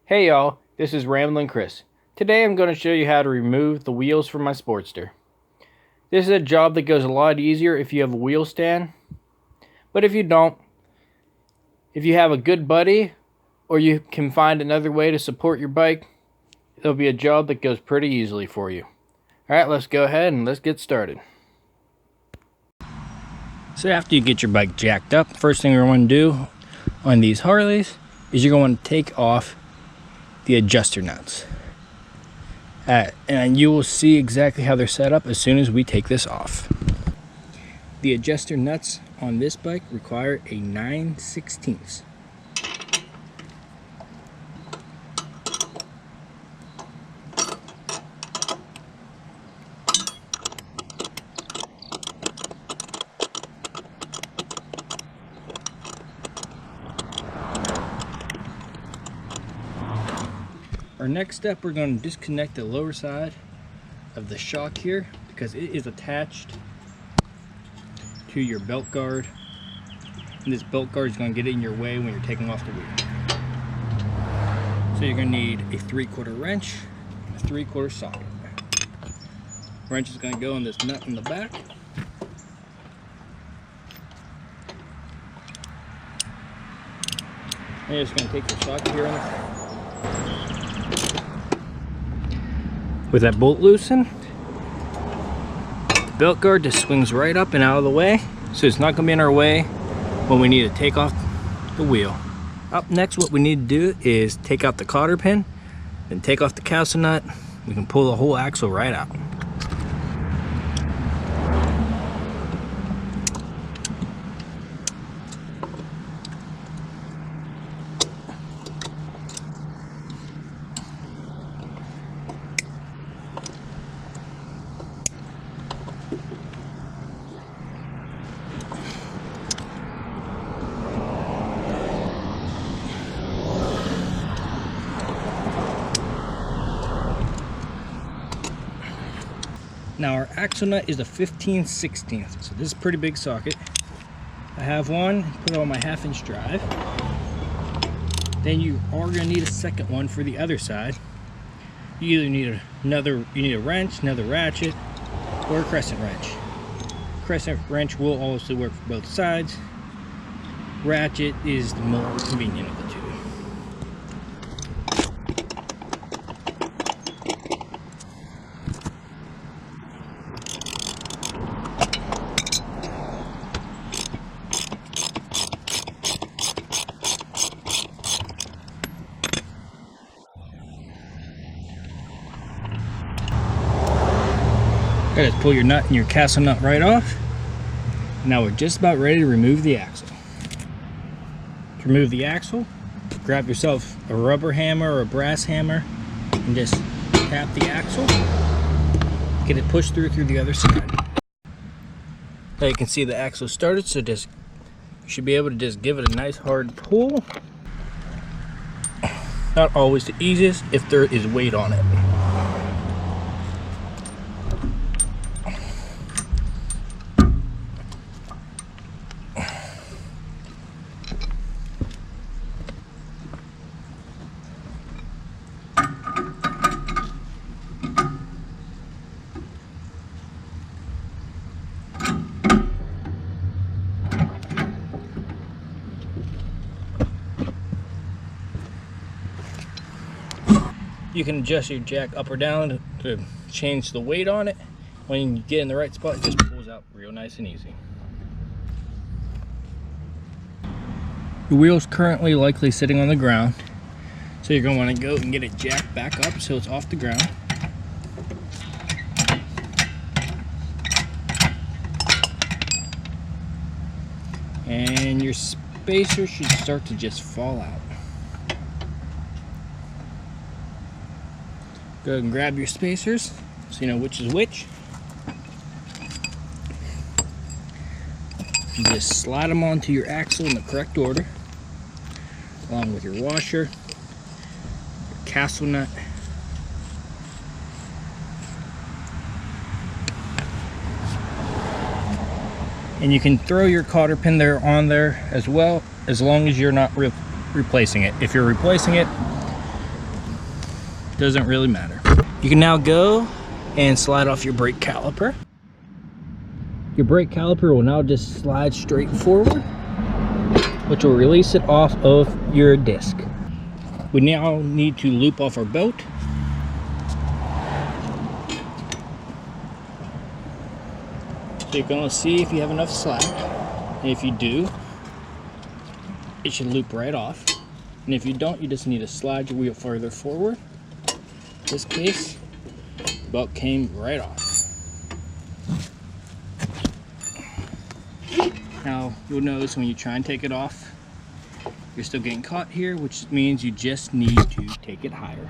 Hey y'all, this is Ramblin Chris. Today I'm going to show you how to remove the wheels from my Sportster. This is a job that goes a lot easier if you have a wheel stand, but if you don't, if you have a good buddy or you can find another way to support your bike, it'll be a job that goes pretty easily for you. Alright, let's go ahead and let's get started. So after you get your bike jacked up, first thing you're going to do on these Harleys is you're going to take off the adjuster nuts. And you will see exactly how they're set up as soon as we take this off. The adjuster nuts on this bike require a 9/16. Our next step, we're going to disconnect the lower side of the shock here because it is attached to your belt guard, and this belt guard is going to get in your way when you're taking off the wheel. So you're going to need a 3/4 wrench and a 3/4 socket. Wrench is going to go in this nut in the back. And you're just going to take your socket here on the with that bolt loosened, the belt guard just swings right up and out of the way, so it's not going to be in our way when we need to take off the wheel. Up next, what we need to do is take out the cotter pin, then take off the castle nut. We can pull the whole axle right out. Now our axle nut is a 15/16, so this is a pretty big socket. I have one, put it on my 1/2-inch drive. Then you are going to need a second one for the other side. You either need a wrench, another ratchet, or a crescent wrench. Crescent wrench will also work for both sides. Ratchet is the more convenient of the two. Okay, let's pull your nut and your castle nut right off. Now we're just about ready to remove the axle. To remove the axle, grab yourself a rubber hammer or a brass hammer and just tap the axle. Get it pushed through the other side. Now you can see the axle started, so you should be able to just give it a nice hard pull. Not always the easiest if there is weight on it. You can adjust your jack up or down to change the weight on it. When you get in the right spot, it just pulls out real nice and easy. The wheel's currently likely sitting on the ground, so you're going to want to go and get it jacked back up so it's off the ground. And your spacer should start to just fall out. Go ahead and grab your spacers so you know which is which. And just slide them onto your axle in the correct order, along with your washer, your castle nut, and you can throw your cotter pin there on there as well, as long as you're not replacing it. If you're replacing it, doesn't really matter. You can now go and slide off your brake caliper. Your brake caliper will now just slide straight forward, which will release it off of your disc. We now need to loop off our belt. So you're going to see if you have enough slack, and if you do, it should loop right off. And if you don't, you just need to slide your wheel further forward. In this case, the belt came right off. Now you'll notice when you try and take it off, you're still getting caught here, which means you just need to take it higher.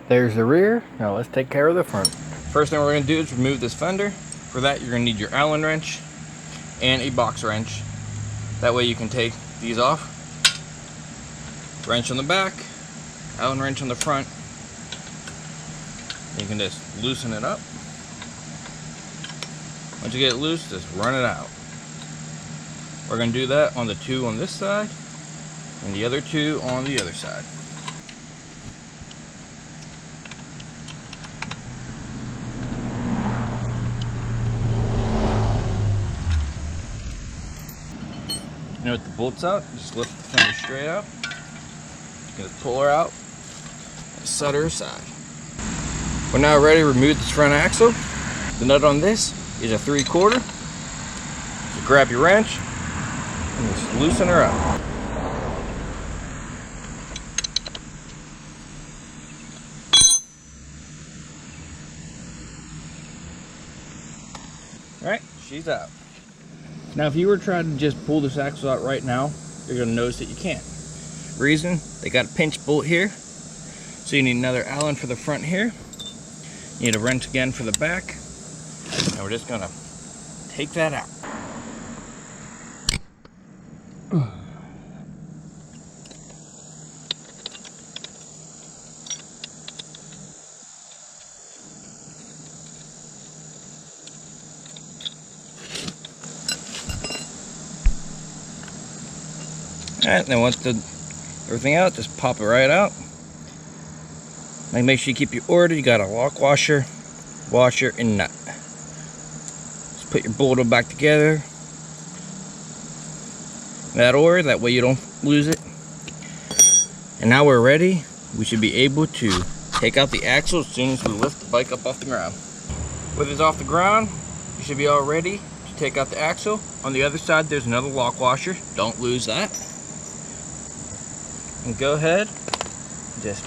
There's the rear. Now let's take care of the front. First thing we're going to do is remove this fender. For that, you're going to need your Allen wrench and a box wrench. That way you can take these off. Wrench on the back, Allen wrench on the front. You can just loosen it up. Once you get it loose, just run it out. We're going to do that on the two on this side and the other two on the other side. You know, with the bolts out, just lift the fender straight up. You're going to pull her out and set her aside. We're now ready to remove this front axle. The nut on this is a 3/4. So grab your wrench and just loosen her up. Alright, she's out. Now if you were trying to just pull this axle out right now, you're going to notice that you can't. Reason, they got a pinch bolt here, so you need another Allen for the front here. You need a wrench again for the back, and we're just going to take that out. Alright, then once everything out, just pop it right out. Make sure you keep your order. You got a lock washer, and nut. Just put your bolt back together in that order, that way you don't lose it. And now we're ready. We should be able to take out the axle as soon as we lift the bike up off the ground. With it off the ground, you should be all ready to take out the axle. On the other side, there's another lock washer. Don't lose that. And go ahead, just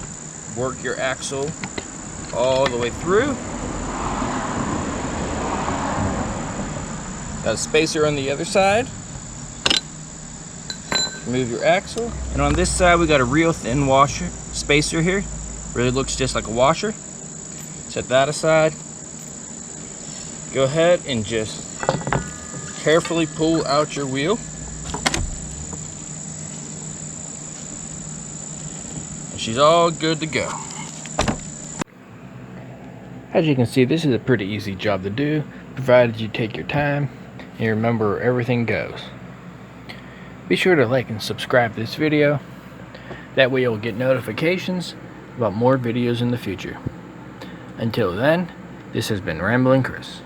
work your axle all the way through. Got a spacer on the other side. Remove your axle. And on this side, we got a real thin spacer here. Really looks just like a washer. Set that aside. Go ahead and just carefully pull out your wheel. She's all good to go. As you can see, this is a pretty easy job to do, provided you take your time and you remember where everything goes. Be sure to like and subscribe to this video. That way you'll get notifications about more videos in the future. Until then, this has been Ramblin' Chris.